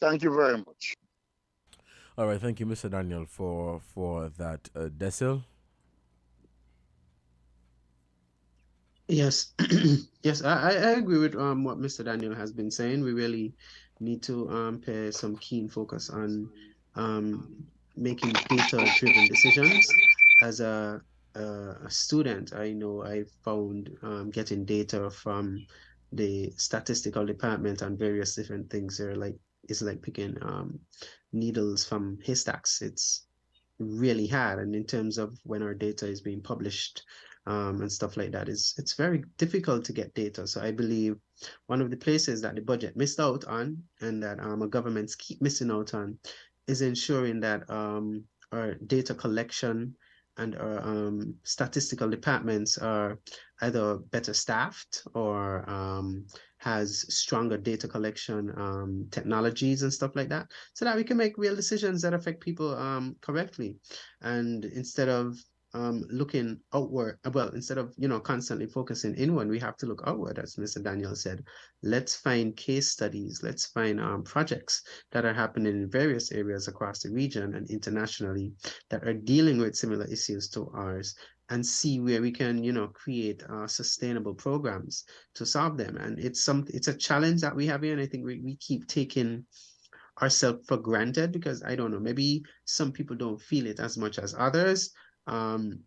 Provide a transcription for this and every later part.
Thank you very much. All right, thank you, Mr. Daniel, for that. Desil. Yes, yes, I agree with what Mr. Daniel has been saying. We really need to pay some keen focus on um making data-driven decisions. As a student, I know I found getting data from the statistical department on various different things are like it's like picking needles from haystacks. It's really hard. And in terms of when our data is being published and stuff like that, it's very difficult to get data. So I believe one of the places that the budget missed out on and that our governments keep missing out on is ensuring that our data collection and our statistical departments are either better staffed or has stronger data collection technologies and stuff like that, so that we can make real decisions that affect people correctly. And instead of looking outward, well, instead of constantly focusing inward, we have to look outward, as Mr. Daniel said. Let's find case studies. Let's find projects that are happening in various areas across the region and internationally that are dealing with similar issues to ours, and see where we can, create sustainable programs to solve them. And it's a challenge that we have here, and I think we keep taking ourselves for granted because I don't know, maybe some people don't feel it as much as others. Um,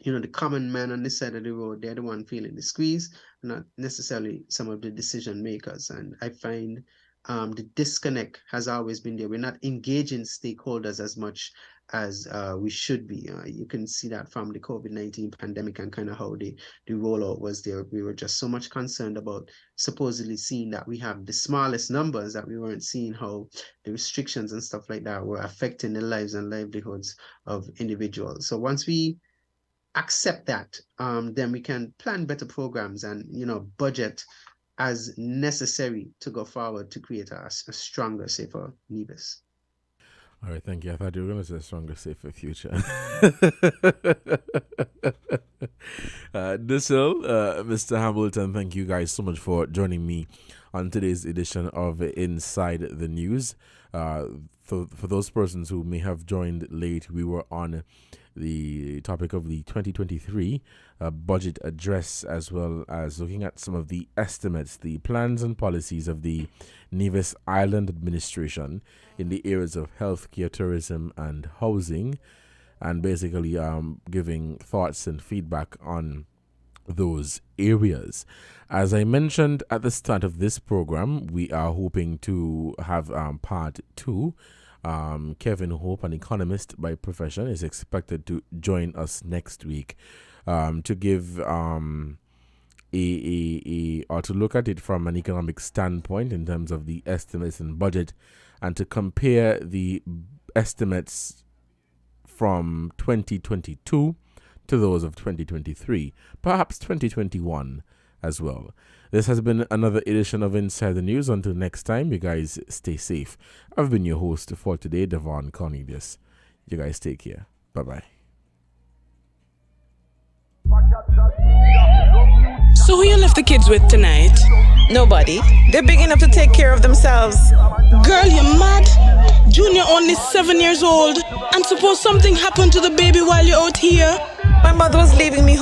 the common man on this side of the road, they're the one feeling the squeeze, not necessarily some of the decision makers. And I find the disconnect has always been there. We're not engaging stakeholders as much as we should be. You can see that from the COVID-19 pandemic and kind of how the rollout was there. We were just so much concerned about supposedly seeing that we have the smallest numbers, that we weren't seeing how the restrictions and stuff like that were affecting the lives and livelihoods of individuals. So once we accept that, then we can plan better programs and budget as necessary to go forward to create a stronger, safer Nevis. All right, thank you. I thought you were going to say stronger, safer future. Desil, Mr. Hamilton, thank you guys so much for joining me on today's edition of Inside the News. For those persons who may have joined late, we were on the topic of the 2023 budget address, as well as looking at some of the estimates, the plans and policies of the Nevis Island administration in the areas of healthcare, tourism, and housing, and basically giving thoughts and feedback on those areas. As I mentioned at the start of this program, we are hoping to have part two. Kevin Hope, an economist by profession, is expected to join us next week to give or to look at it from an economic standpoint in terms of the estimates and budget, and to compare the estimates from 2022 to those of 2023, perhaps 2021 as well. This has been another edition of Inside the News. Until next time, you guys stay safe. I've been your host for today, Devon Cornelius. You guys take care. Bye-bye. So who you left the kids with tonight? Nobody. They're big enough to take care of themselves. Girl, you mad? Junior only 7 years old. And suppose something happened to the baby while you're out here? My mother was leaving me home